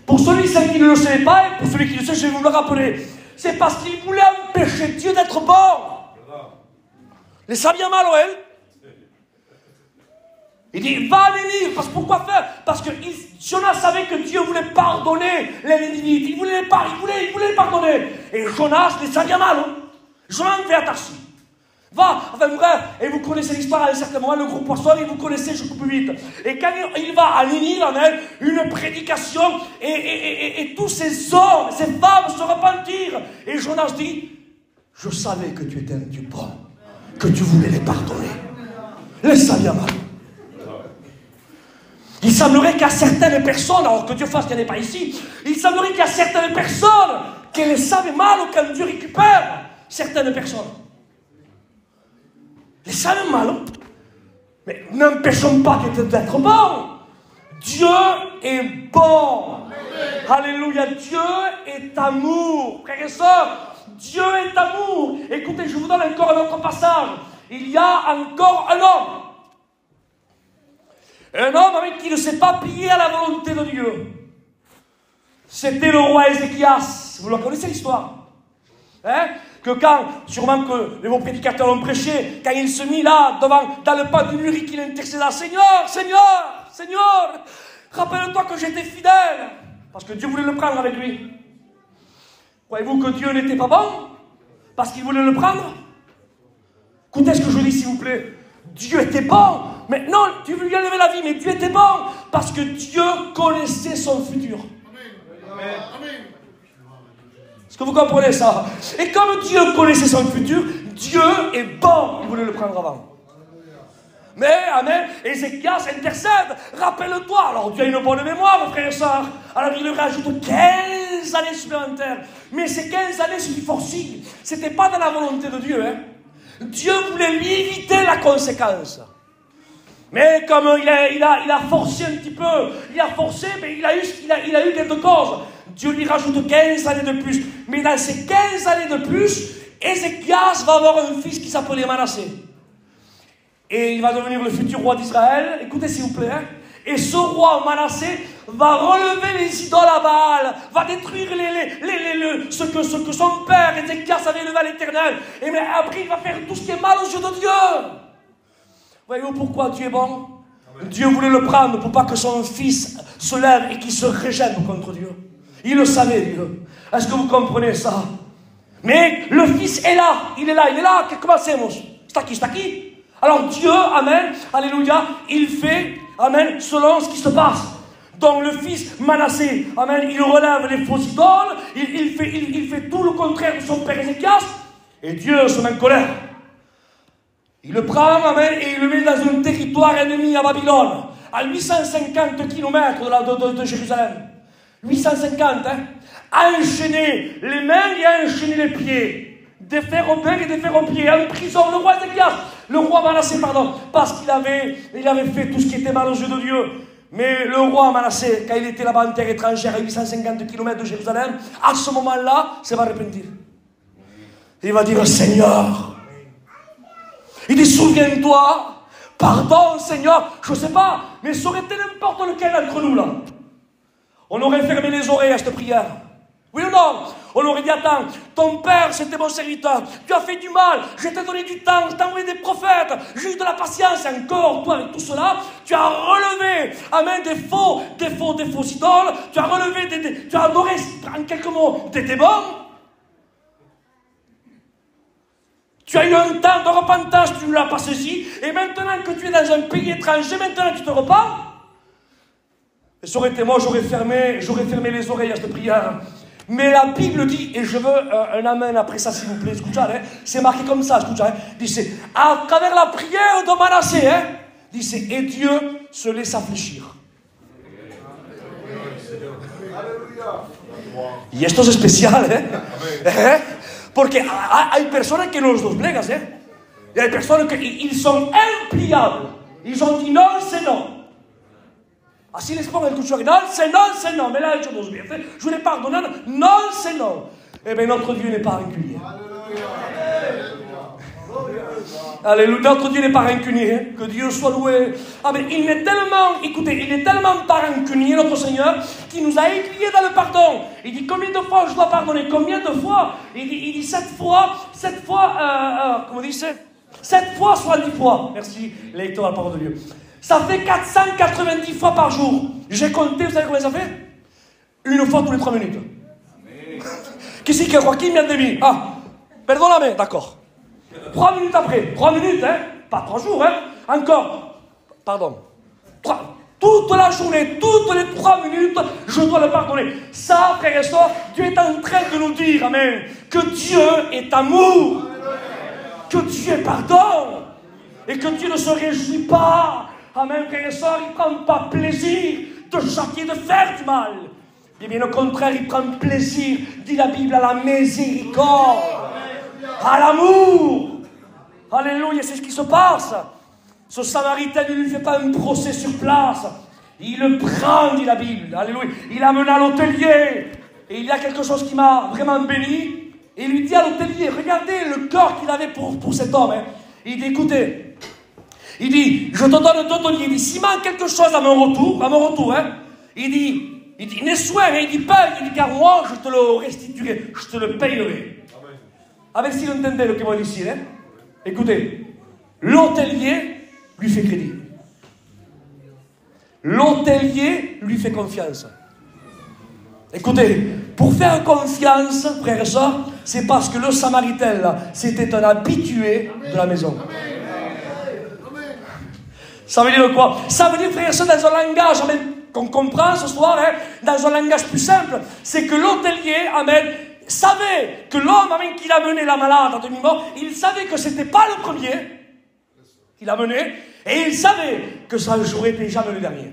Speaker 2: Pour celui qui ne le savait pas, et pour celui qui le sait, je vais vous le rappeler. C'est parce qu'il voulait empêcher Dieu d'être bon. Les sabia mal, ouais. Il dit, va à Ninive, parce que pourquoi faire? Parce que Jonas savait que Dieu voulait pardonner les Ninivites. Il voulait les pardonner. Et Jonas les savait mal. Jonas fait attention. Va, enfin bref, et vous connaissez l'histoire à un certain moment, le gros poisson, et vous connaissez, je coupe vite. Et quand il va à Ninive, une prédication, et tous ces hommes, ces femmes se repentirent. Et Jonas dit, je savais que tu étais un Dieu bon, que tu voulais les pardonner. Les savait mal. Il semblerait qu'à certaines personnes, alors que Dieu fasse qu'il n'y en ait pas ici, il semblerait qu'il y a certaines personnes qui les savent mal ou quand Dieu récupère certaines personnes. ça le mal. Mais n'empêchons pas d'être bon. Dieu est bon. Alléluia. Dieu est amour. Frères et sœurs, Dieu est amour. Écoutez, je vous donne encore un autre passage. Il y a encore un homme. Un homme qui ne s'est pas plié à la volonté de Dieu. C'était le roi Ézéchias. Vous la connaissez l'histoire? Hein? Que quand, sûrement que les bons prédicateurs l'ont prêché, quand il se mit là, dans le pas du mur et qu'il intercéda, Seigneur, Seigneur, Seigneur, rappelle-toi que j'étais fidèle. Parce que Dieu voulait le prendre avec lui. Croyez-vous que Dieu n'était pas bon? Parce qu'il voulait le prendre? Écoutez ce que je dis, s'il vous plaît. Dieu était bon. Mais non, Dieu lui a levé la vie, mais Dieu était bon. Parce que Dieu connaissait son futur. Amen. Amen. Est-ce que vous comprenez ça? Et comme Dieu connaissait son futur, Dieu est bon. Il voulait le prendre avant. Mais, amen, Ézéchias intercède. Rappelle-toi. Alors Dieu a une bonne mémoire, frères et sœurs. Alors il lui rajoute 15 années supplémentaires. Mais ces 15 années, c'est du forcing. C'était pas dans la volonté de Dieu. Hein. Dieu voulait lui éviter la conséquence. Mais comme il a forcé un petit peu, il a forcé, mais il a eu quelque chose. Dieu lui rajoute 15 années de plus. Mais dans ces 15 années de plus, Ézéchias va avoir un fils qui s'appelait Manassé. Et il va devenir le futur roi d'Israël. Écoutez s'il vous plaît. Hein. Et ce roi Manassé va relever les idoles à Baal, va détruire ce que son père Ézéchias avait élevé à l'Éternel. Et mais après il va faire tout ce qui est mal aux yeux de Dieu. Voyez-vous pourquoi Dieu est bon? Amen. Dieu voulait le prendre pour pas que son fils se lève et qu'il se régène contre Dieu. Il le savait, Dieu. Est-ce que vous comprenez ça? Mais le fils est là. Il est là. Comment c'est, mon? C'est qui? Alors Dieu, amen, alléluia, il fait, amen, selon ce qui se passe. Donc le fils Manassé, amen, il relève les faux idoles, il fait tout le contraire de son père Ézéchias, et Dieu se met en colère. Il le prend, amen, et il le met dans un territoire ennemi à Babylone, à 850 km de Jérusalem. 850, hein. Enchaîner les mains et enchaîner les pieds. Des fers aux mains et des fers aux pieds. En prison, le roi Ézéchias, le roi Manassé, pardon, parce qu'il avait fait tout ce qui était mal aux yeux de Dieu. Mais le roi Manassé, quand il était là-bas en terre étrangère, à 850 km de Jérusalem, à ce moment-là, il va repentir. Il va dire, Seigneur, il dit, souviens-toi, pardon Seigneur, je ne sais pas, mais ça aurait été n'importe lequel d'entre nous là. On aurait fermé les oreilles à cette prière. Oui ou non? On aurait dit, attends, ton père c'était mon serviteur, tu as fait du mal, je t'ai donné du temps, je t'ai envoyé des prophètes, j'ai eu de la patience, et encore, toi avec tout cela, tu as relevé, amen, des faux idoles, tu as relevé, tu as adoré, en quelques mots, des démons. Tu as eu un temps de repentance, tu ne l'as pas saisi, et maintenant que tu es dans un pays étranger, maintenant tu te repens. Et ça aurait été moi, j'aurais fermé les oreilles à cette prière. Mais la Bible dit, et je veux un amen après ça s'il vous plaît, écoutez, hein, c'est marqué comme ça, écoutez, hein, dit c'est à travers la prière de Manassé, hein, dit c'est et Dieu se laissa fléchir. Y esto es especial, ¿eh? Porque hay personas que los doblegas, ¿eh? Y hay personas que ils sont impliables. Ils ont dit non, c'est non. Así les pongo el cuchillo, c'est non, mais là, je les pardonne, non, c'est non. Eh bien, notre Dieu n'est pas rancunier. Alléluia, notre Dieu n'est pas rancunier, hein? Que Dieu soit loué. Ah, mais il est tellement pas rancunier, notre Seigneur, qu'il nous a écrié dans le pardon. Il dit, combien de fois je dois pardonner? Combien de fois? Il dit 7 fois, comment dit c'est 7 fois soit 10 fois. Merci, lecteur à la parole de Dieu. Ça fait 490 fois par jour. J'ai compté, vous savez combien ça fait? Une fois tous les 3 minutes. Qui c'est qui a quoi? Qui m'a dit? Ah, pardonnez, d'accord. 3 minutes après. 3 minutes, hein? Pas 3 jours, hein? Encore. Pardon. Toute la journée, toutes les 3 minutes, je dois le pardonner. Ça, frères et sœurs, Dieu est en train de nous dire, amen, que Dieu est amour. Que Dieu est pardon. Et que Dieu ne se réjouit pas. Amen, frères et sœurs, il ne prend pas plaisir de châtier, de faire du mal. Et bien au contraire, il prend plaisir, dit la Bible, à la miséricorde, à l'amour. Alléluia, c'est ce qui se passe. Ce Samaritain ne lui fait pas un procès sur place. Il le prend, dit la Bible. Alléluia. Il l'amène à l'hôtelier. Et il y a quelque chose qui m'a vraiment béni. Et il lui dit à l'hôtelier, regardez le cœur qu'il avait pour cet homme. Hein. Il dit, écoutez, il dit, je te donne deux deniers. Il dit, s'il manque quelque chose à mon retour, hein, il dit, n'aie soin, hein, il dit, paye, il dit, car moi, je te le restituerai, je te le payerai. Avec si vous entendez ce que je dis, hein. Écoutez, l'hôtelier lui fait crédit. L'hôtelier lui fait confiance. Écoutez, pour faire confiance, frères et sœurs, c'est parce que le Samaritain, là, c'était un habitué de la maison. Ça veut dire quoi? Ça veut dire, frères et sœurs, dans un langage qu'on comprend ce soir, hein, dans un langage plus simple, c'est que l'hôtelier, amen, savait que l'homme, amen, qu'il a mené la malade à demi-mort, il savait que ce n'était pas le premier qu'il a mené, et il savait que ça n'aurait été jamais le dernier.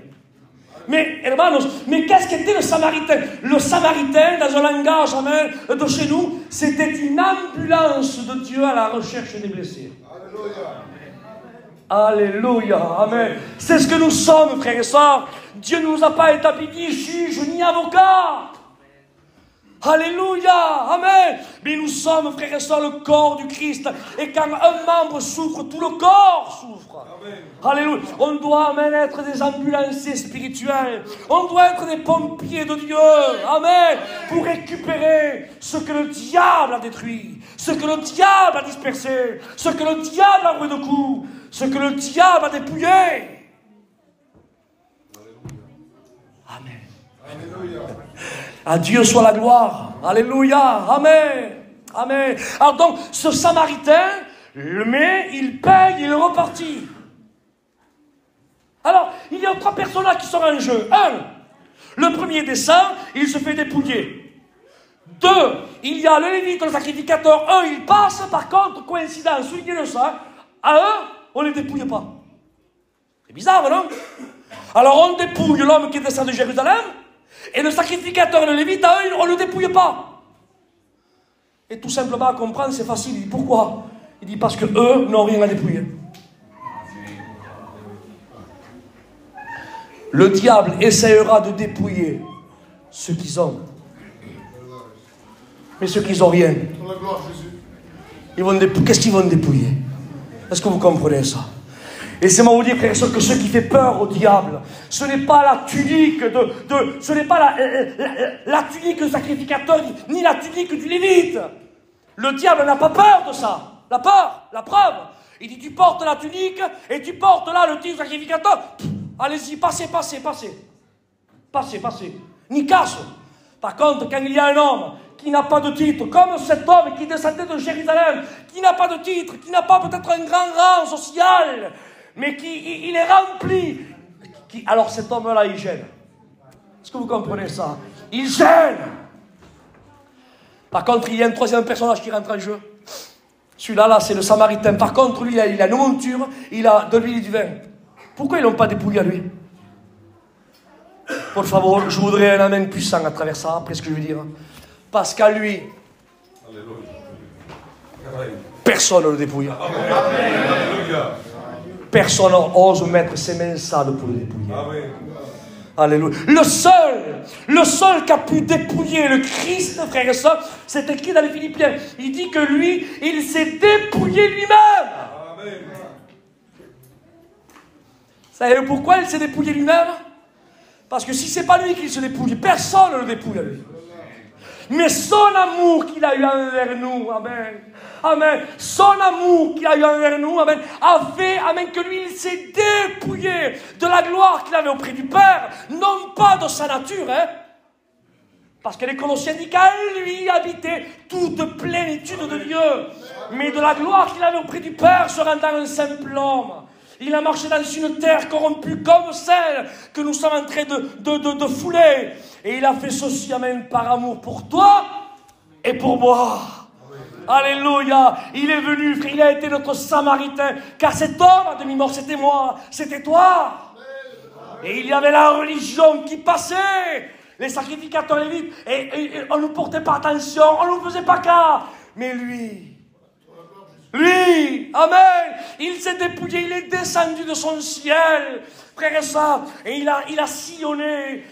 Speaker 2: Mais, hermanos, mais qu'est-ce qu'était le Samaritain? Le Samaritain, dans un langage, amen, de chez nous, c'était une ambulance de Dieu à la recherche des blessés. Alléluia, amen. C'est ce que nous sommes, frères et sœurs. Dieu ne nous a pas établis ni juge ni avocat. Alléluia, amen. Mais nous sommes, frères et sœurs, le corps du Christ. Et quand un membre souffre, tout le corps souffre. Amen. Alléluia. On doit, amen, être des ambulanciers spirituels. On doit être des pompiers de Dieu. Amen. Pour récupérer ce que le diable a détruit, ce que le diable a dispersé, ce que le diable a roué de coups, ce que le diable a dépouillé. Amen. Alléluia. À Dieu soit la gloire. Alléluia. Amen. Amen. Alors donc, ce Samaritain, il paye, il est reparti. Alors, il y a trois personnages qui sont en jeu. Un, le premier descend, il se fait dépouiller. Deux, il y a le lévite, le sacrificateur. Un, il passe. Par contre, coïncidence, soulignez-le ça, à eux, on ne les dépouille pas. C'est bizarre, non? Alors, on dépouille l'homme qui descend de Jérusalem. Et le sacrificateur et le lévite, à eux, on ne le dépouille pas. Et tout simplement à comprendre, c'est facile. Il dit pourquoi? Il dit parce que eux n'ont rien à dépouiller. Le diable essaiera de dépouiller ceux qu'ils ont. Mais ceux qui n'ont rien, qu'est-ce qu'ils vont dépouiller? Est-ce que vous comprenez ça? Laissez-moi vous dire, frères et sœurs, que ce qui fait peur au diable, ce n'est pas la tunique ce n'est pas la tunique du sacrificateur, ni la tunique du lévite. Le diable n'a pas peur de ça. La peur, la preuve. Il dit, tu portes la tunique et tu portes là le titre sacrificateur. Allez-y, passez. Ni casse. Par contre, quand il y a un homme qui n'a pas de titre, comme cet homme qui descendait de Jérusalem, qui n'a pas de titre, qui n'a pas peut-être un grand rang social, mais il est rempli. Alors cet homme-là, il gêne. Est-ce que vous comprenez ça? Il gêne. Par contre, il y a un troisième personnage qui rentre en jeu. Celui-là, c'est le Samaritain. Par contre, lui, il a une monture, il a de l'huile et du vin. Pourquoi ils ne l'ont pas dépouillé à lui? Por favor, je voudrais un amen puissant à travers ça, après ce que je veux dire. Parce qu'à lui, personne ne le dépouille. Personne n'ose mettre ses mains sales pour le dépouiller. Alléluia. Le seul qui a pu dépouiller le Christ, frères et sœurs, c'est écrit dans les Philippiens. Il dit que lui, il s'est dépouillé lui-même. Vous savez pourquoi il s'est dépouillé lui-même? Parce que si ce n'est pas lui qui se dépouille, personne ne le dépouille à lui. Mais son amour qu'il a eu envers nous, amen, amen, son amour qu'il a eu envers nous, amen, a fait, amen, que lui, il s'est dépouillé de la gloire qu'il avait auprès du Père, non pas de sa nature, hein, parce que les Colossiens disent qu'à lui habitait toute plénitude de Dieu, mais de la gloire qu'il avait auprès du Père se rendant un simple homme. Il a marché dans une terre corrompue comme celle que nous sommes en train de fouler. Et il a fait ceci, amen, par amour pour toi et pour moi. Alléluia. Il est venu, frère, il a été notre Samaritain. Car cet homme à demi-mort, c'était moi, c'était toi. Et il y avait la religion qui passait. Les sacrificateurs lévites. Et on ne portait pas attention, on ne nous faisait pas cas. Mais lui, Lui, amen, il s'est dépouillé, il est descendu de son ciel, frère et sœurs, et il a sillonné,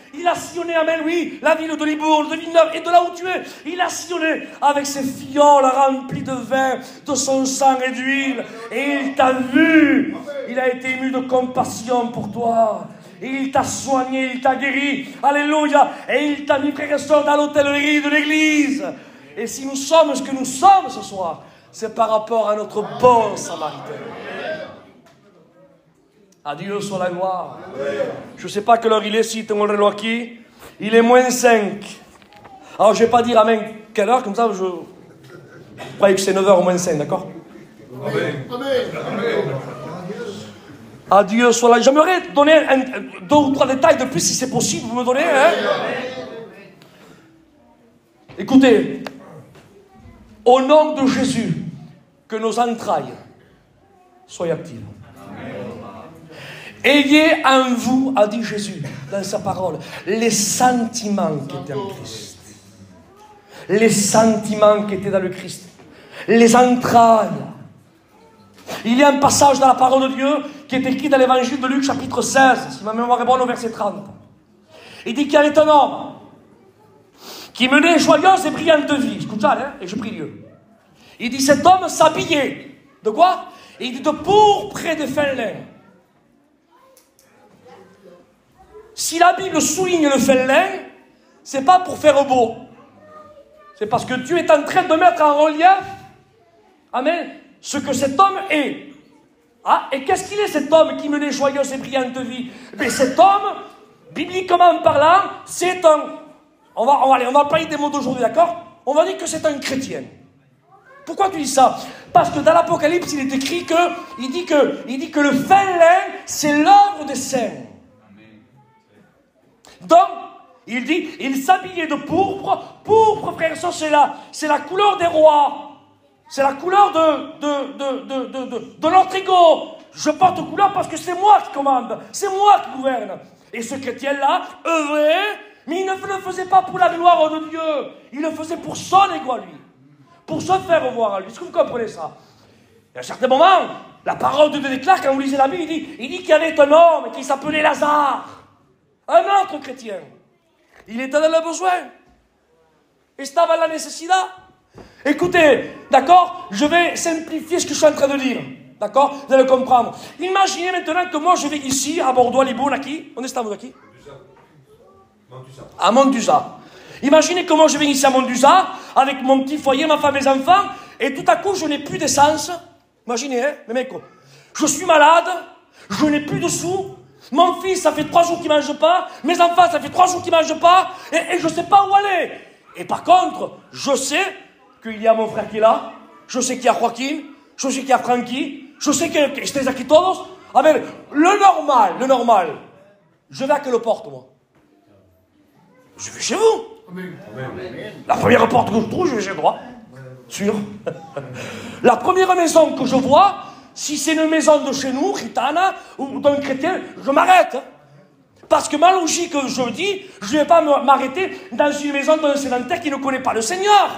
Speaker 2: amen, oui, la ville de Libourne, de Villeneuve, et de là où tu es, il a sillonné avec ses fioles remplies de vin, de son sang et d'huile, et il t'a vu, il a été ému de compassion pour toi, et il t'a soigné, il t'a guéri, alléluia, et il t'a mis, frère et sœurs, dans l'hôtellerie de l'église, et si nous sommes ce que nous sommes ce soir, c'est par rapport à notre bon Samaritain. À Dieu soit la gloire. Je ne sais pas quelle heure il est, si tu le reloi qui. Il est moins 5. Alors je ne vais pas dire amen quelle heure, comme ça je croyais que c'est 9h au moins 5, d'accord?
Speaker 3: Amen.
Speaker 2: À Dieu soit la gloire. J'aimerais donner 2 ou 3 détails de plus si c'est possible, vous me donnez, hein? Écoutez, au nom de Jésus, que nos entrailles soient actives. Ayez en vous, a dit Jésus dans sa parole, les sentiments qui étaient en Christ. Les sentiments qui étaient dans le Christ. Les entrailles. Il y a un passage dans la parole de Dieu qui est écrit dans l'évangile de Luc chapitre 16, si ma mémoire est bonne, au verset 30. Il dit qu'il y avait un homme qui menait joyeuse et brillante vie. Écoute ça, hein, et je prie Dieu. Il dit, cet homme s'habillait. De quoi? Il dit, de pourpre et de fin lin. Si la Bible souligne le fin lin, c'est pas pour faire beau. C'est parce que Dieu est en train de mettre en relief, amen, ce que cet homme est. Ah, et qu'est-ce qu'il est, cet homme qui menait joyeuse et brillante vie? Mais cet homme, bibliquement parlant, c'est un... On va parler des mots d'aujourd'hui, d'accord? On va dire que c'est un chrétien. Pourquoi tu dis ça? Parce que dans l'Apocalypse, il est écrit que, il dit que le fin lin, c'est l'œuvre des saints. Donc, il dit, il s'habillait de pourpre. Pourpre, frère et sœurs, c'est la couleur des rois. C'est la couleur de notre ego. Je porte couleur parce que c'est moi qui commande. C'est moi qui gouverne. Et ce chrétien-là œuvrait, mais il ne le faisait pas pour la gloire de Dieu. Il le faisait pour son ego, lui. Pour se faire revoir à lui. Est-ce que vous comprenez ça? Et à un certain moment, la parole de Dieu déclare, quand vous lisez la Bible, il dit qu'il y avait un homme qui s'appelait Lazare. Un autre chrétien. Il était dans le besoin. Estaba en la nécessité. Écoutez, d'accord? Je vais simplifier ce que je suis en train de dire. D'accord? Vous allez comprendre. Imaginez maintenant que moi je vais ici, à Bordeaux, à Libourne, qui? On est à qui? À Montusa. Imaginez que moi je vais ici à Montusa, avec mon petit foyer, ma femme et mes enfants, et tout à coup je n'ai plus d'essence. Imaginez, hein, mes mecs. Je suis malade, je n'ai plus de sous. Mon fils, ça fait 3 jours qu'il ne mange pas. Mes enfants, ça fait 3 jours qu'ils ne mangent pas. Et je ne sais pas où aller. Et par contre, je sais qu'il y a mon frère qui est là. Je sais qu'il y a Joaquin. Je sais qu'il y a Francky. Je sais que estés aquí todos. Ah ben, le normal. Je vais à quelle porte, moi? Je vais chez vous. Amen. La première porte que je trouve, je vais chez droit. Sûr. La première maison que je vois... Si c'est une maison de chez nous, gitana, ou d'un chrétien, je m'arrête. Parce que ma logique, je dis, je ne vais pas m'arrêter dans une maison d'un sédentaire qui ne connaît pas le Seigneur.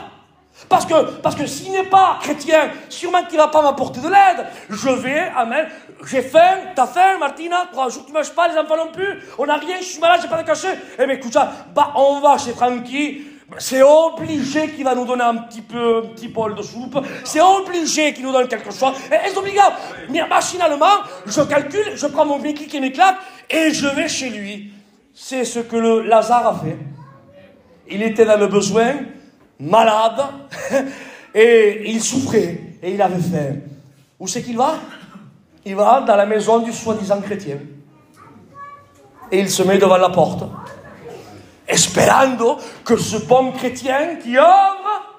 Speaker 2: Parce que s'il n'est pas chrétien, sûrement qu'il ne va pas m'apporter de l'aide. Je vais, amen, j'ai faim, t'as faim, Martina, 3 jours tu ne manges pas, les enfants non plus, on n'a rien, je suis malade, j'ai pas de cachet. Eh bien écoute ça, on va chez Francky. C'est obligé qu'il va nous donner un petit bol de soupe. C'est obligé qu'il nous donne quelque chose. C'est obligatoire. Mais machinalement, je calcule, je prends mon clic et mes claques et je vais chez lui. C'est ce que le Lazare a fait. Il était dans le besoin, malade, et il souffrait, et il avait faim. Où c'est qu'il va? Il va dans la maison du soi-disant chrétien. Et il se met devant la porte. Espérando que ce bon chrétien qui œuvre,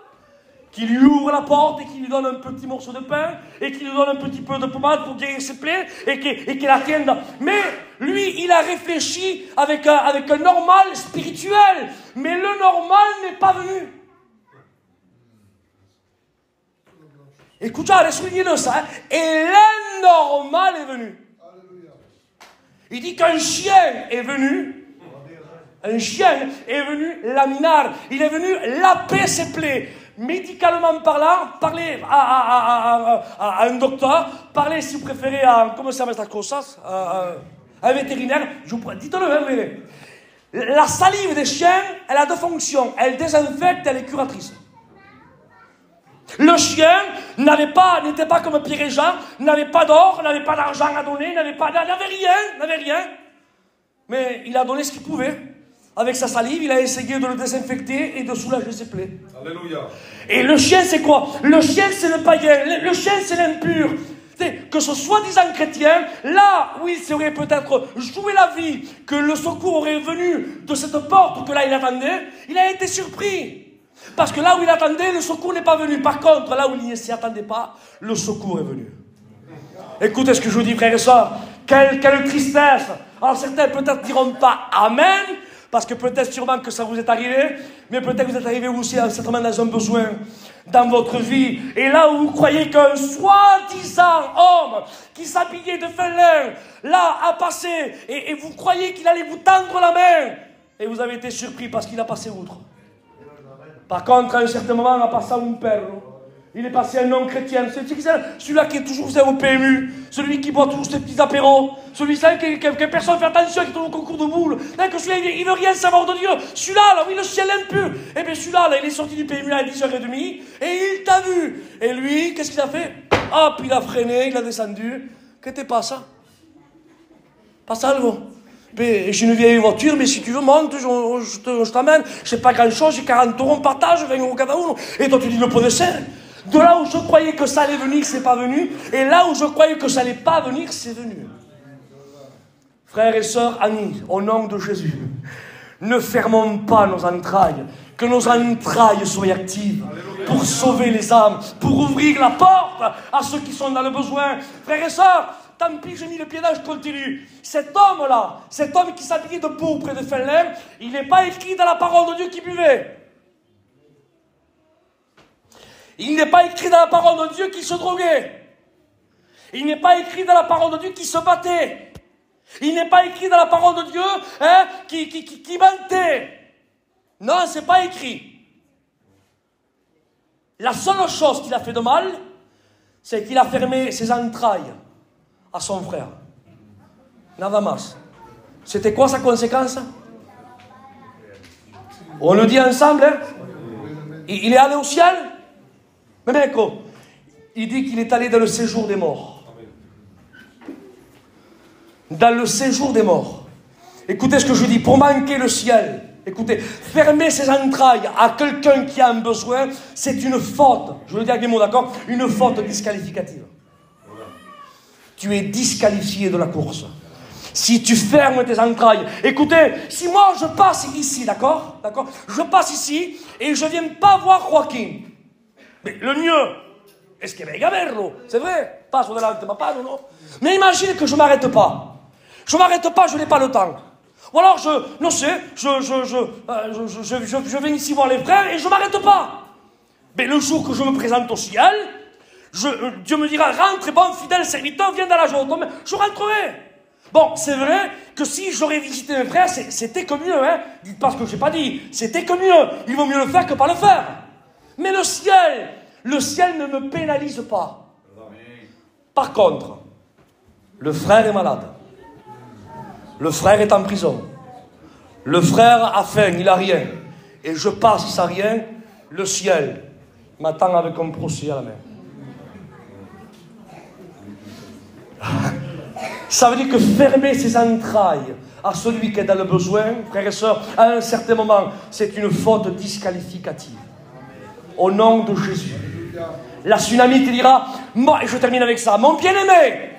Speaker 2: qui lui ouvre la porte et qui lui donne un petit morceau de pain et qui lui donne un petit peu de pommade pour guérir ses plaies et qu'il attende. Mais lui, il a réfléchi avec un normal spirituel. Mais le normal n'est pas venu. Écoute, soulignez-le ça. Hein? Et l'anormal est venu. Il dit qu'un chien est venu. Un chien est venu laminar, il est venu laper ses plaies. médicalement parlant, parlez à un docteur, parlez si vous préférez à, comment ça s'appelle un vétérinaire, dites-le, la salive des chiens, elle a deux fonctions, elle désinfecte, elle est curatrice. Le chien n'était pas comme Pierre et Jean, n'avait pas d'or, n'avait pas d'argent à donner, n'avait rien. Mais il a donné ce qu'il pouvait. Avec sa salive, il a essayé de le désinfecter et de soulager ses plaies.
Speaker 1: Alléluia.
Speaker 2: Et le chien, c'est quoi? Le chien, c'est le païen. Le chien, c'est l'impur. Que ce soi-disant chrétien, là où il serait peut-être joué la vie, que le secours aurait venu de cette porte que là il attendait, il a été surpris. Parce que là où il attendait, le secours n'est pas venu. Par contre, là où il ne s'y attendait pas, le secours est venu. Écoutez ce que je vous dis, frères et sœurs. Quelle tristesse. Alors certains peut-être diront pas Amen, parce que peut-être sûrement que ça vous est arrivé, mais peut-être que vous êtes arrivé aussi certainement dans un besoin dans votre vie. Et là où vous croyez qu'un soi-disant homme qui s'habillait de fin lin, là, a passé, et vous croyez qu'il allait vous tendre la main, et vous avez été surpris parce qu'il a passé outre. Par contre, à un certain moment, a passé un perro. Il est passé un non-chrétien. C'est celui-là qui est toujours au PMU, celui qui boit toujours ses petits apéros, celui-là que personne ne fait attention, qui est toujours au concours de boules. Que celui-là, il ne veut rien savoir de Dieu. Celui-là, là, oui, le ciel impur. Et bien celui-là, là, il est sorti du PMU à 10h30 et il t'a vu. Et lui, qu'est-ce qu'il a fait? Hop, il a freiné, il a descendu. Qu'est-ce que t'es pas ça? Pas salvo. J'ai une vieille voiture, mais si tu veux, monte, je t'amène. Je sais pas grand-chose, j'ai 40 euros, on partage, 20 euros cada uno. Et toi, tu dis le pot de sel. De là où je croyais que ça allait venir, c'est pas venu. Et là où je croyais que ça allait pas venir, c'est venu. Frères et sœurs, amis, au nom de Jésus, ne fermons pas nos entrailles. Que nos entrailles soient actives pour sauver les âmes, pour ouvrir la porte à ceux qui sont dans le besoin. Frères et sœurs, tant pis, j'ai mis le pied là, je continue. Cet homme-là, cet homme qui s'habillait de pourpre et de fin lin, il n'est pas écrit dans la parole de Dieu qu'il buvait. Il n'est pas écrit dans la parole de Dieu qu'il se droguait. Il n'est pas écrit dans la parole de Dieu qu'il se battait. Il n'est pas écrit dans la parole de Dieu qui mentait. Non, c'est pas écrit. La seule chose qu'il a fait de mal, c'est qu'il a fermé ses entrailles à son frère. Nadamas. C'était quoi sa conséquence? On le dit ensemble, hein? Il est allé au ciel? Mais mec, il dit qu'il est allé dans le séjour des morts. Dans le séjour des morts. Écoutez ce que je dis, pour manquer le ciel, écoutez, fermer ses entrailles à quelqu'un qui a un besoin, c'est une faute. Je le dis avec des mots, d'accord? Une faute disqualificative. Tu es disqualifié de la course. Si tu fermes tes entrailles. Écoutez, si moi je passe ici, d'accord? Je passe ici et je ne viens pas voir Joaquin. Mais le mieux, est-ce qu'il va verlo? C'est vrai, passo davanti, ma pas, non? Mais imagine que je ne m'arrête pas. Je ne m'arrête pas, je n'ai pas le temps. Ou alors, je viens ici voir les frères et je ne m'arrête pas. Mais le jour que je me présente au ciel, Dieu me dira, rentre, bon fidèle serviteur, viens dans la joie. Je rentrerai. Bon, c'est vrai que si j'aurais visité mes frères, c'était que mieux, hein. Dites pas ce que je n'ai pas dit. C'était que mieux. Il vaut mieux le faire que pas le faire. Mais le ciel ne me pénalise pas. Par contre, le frère est malade. Le frère est en prison. Le frère a faim, il n'a rien. Et je passe sans rien, le ciel m'attend avec un procès à la main. Ça veut dire que fermer ses entrailles à celui qui est dans le besoin, frères et sœurs, à un certain moment, c'est une faute disqualificative. Au nom de Jésus. La tsunami te dira, moi, et je termine avec ça, mon bien-aimé,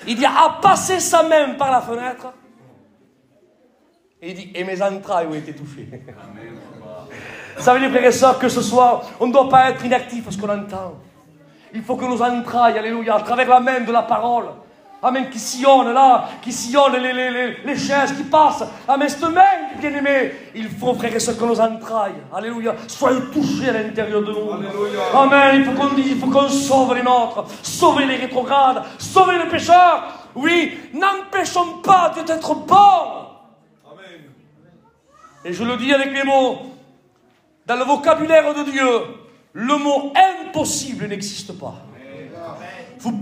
Speaker 2: il dit, a passé sa main par la fenêtre, et il dit, et mes entrailles ont été touchées. Ça veut dire, frères et sœurs, que ce soir, on ne doit pas être inactif parce qu'on entend. Il faut que nos entrailles, alléluia, à travers la main de la parole, amen, qui sillonne là, qui sillonne les chaises qui passent. Amen, cette main, bien-aimé. Il faut, frères et sœurs, que nos entrailles, alléluia, soient touchées à l'intérieur de nous. Alléluia. Amen, il faut qu'on sauve les nôtres, sauver les rétrogrades, sauver les pécheurs. Oui, n'empêchons pas Dieu d'être bon. Amen. Et je le dis avec les mots Dans le vocabulaire de Dieu, le mot impossible n'existe pas.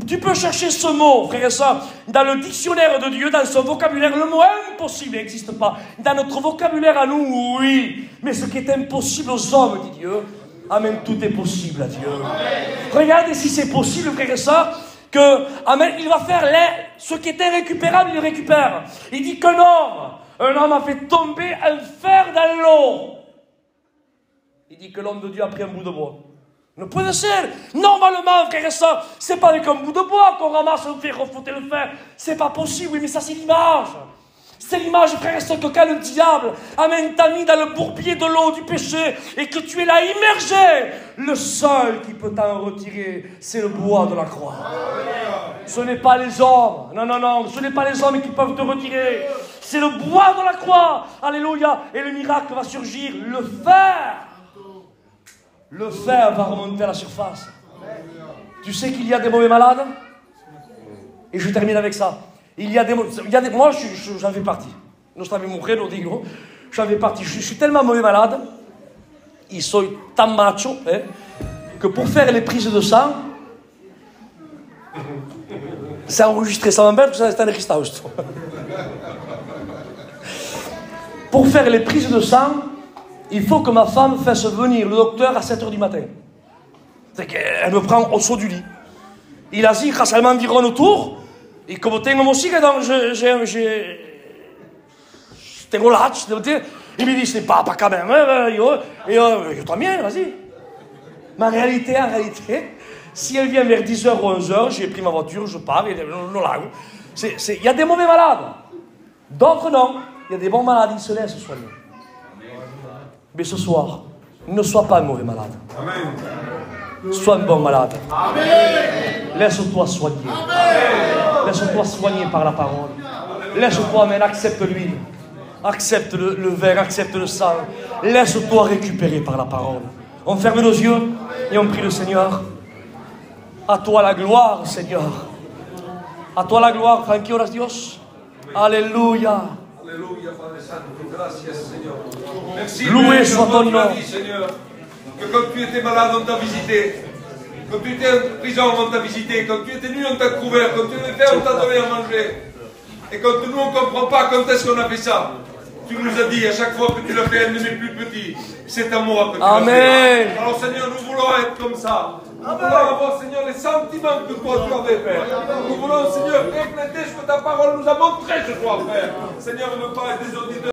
Speaker 2: Tu peux chercher ce mot, frère et soeur, dans le dictionnaire de Dieu, dans son vocabulaire, le mot impossible n'existe pas. Dans notre vocabulaire à nous, oui. Mais ce qui est impossible aux hommes, dit Dieu, amen, tout est possible à Dieu. Regardez si c'est possible, frère et soeur, que, amen, il va faire ce qui est irrécupérable, il le récupère. Il dit qu'un homme a fait tomber un fer dans l'eau. Il dit que l'homme de Dieu a pris un bout de bois. Ne peut ser. Normalement, frère et soeur, c'est pas avec un bout de bois qu'on ramasse le fer, refouter le fer. C'est pas possible, oui, mais ça c'est l'image. C'est l'image, frère et soeur, que quand le diable, amen, t'a mis dans le bourbier de l'eau du péché et que tu es là immergé, le seul qui peut t'en retirer, c'est le bois de la croix. Ce n'est pas les hommes. Non, ce n'est pas les hommes qui peuvent te retirer. C'est le bois de la croix. Alléluia. Et le miracle va surgir. Le fer va remonter à la surface. Tu sais qu'il y a des mauvais malades? Et je termine avec ça. Moi, j'en fais partie. J'en fais partie. Je suis tellement mauvais malade, ils sont tant macho, que pour faire les prises de sang, c'est enregistré, ça m'embête, parce que c'est un Christhaus. Pour faire les prises de sang, il faut que ma femme fasse venir le docteur à 7h du matin. C'est qu'elle me prend au saut du lit. Il a dit, quand elle m'environne autour, et comme tengo música, donc tengo la hatch, il me dit, c'est pas quand même, yo también, vas-y. Mais en réalité, si elle vient vers 10h ou 11h, j'ai pris ma voiture, je pars, et il y a des mauvais malades. D'autres non. Il y a des bons malades, ils se laissent soigner. Mais ce soir, ne sois pas un mauvais malade. Amen. Sois un bon malade. Amen. Laisse-toi soigner. Amen. Laisse-toi soigner par la parole. Laisse-toi, amen, accepte l'huile. Accepte le vin, accepte le sang. Laisse-toi récupérer par la parole. On ferme nos yeux et on prie le Seigneur. À toi la gloire, Seigneur. À toi la gloire, tranquilos Dios. Alléluia.
Speaker 1: Alléluia, Padre Santo, gracias, Seigneur. Merci,
Speaker 2: loué soit ton nom,
Speaker 1: Seigneur. Que quand tu étais malade, on t'a visité. Quand tu étais en prison, on t'a visité. Quand tu étais nu, on t'a couvert. Quand tu étais faim, on t'a donné à manger. Et quand nous, on ne comprend pas quand est-ce qu'on a fait ça. Tu nous as dit à chaque fois que tu l'as fait un de mes plus petits. C'est à moi que tu l'as fait. Alors, Seigneur, nous voulons être comme ça. Nous voulons avoir, Seigneur, les sentiments que toi tu avais, Père. Nous voulons, Seigneur, refléter ce que ta parole nous a montré ce soir, Père. Seigneur, ne pas être des auditeurs.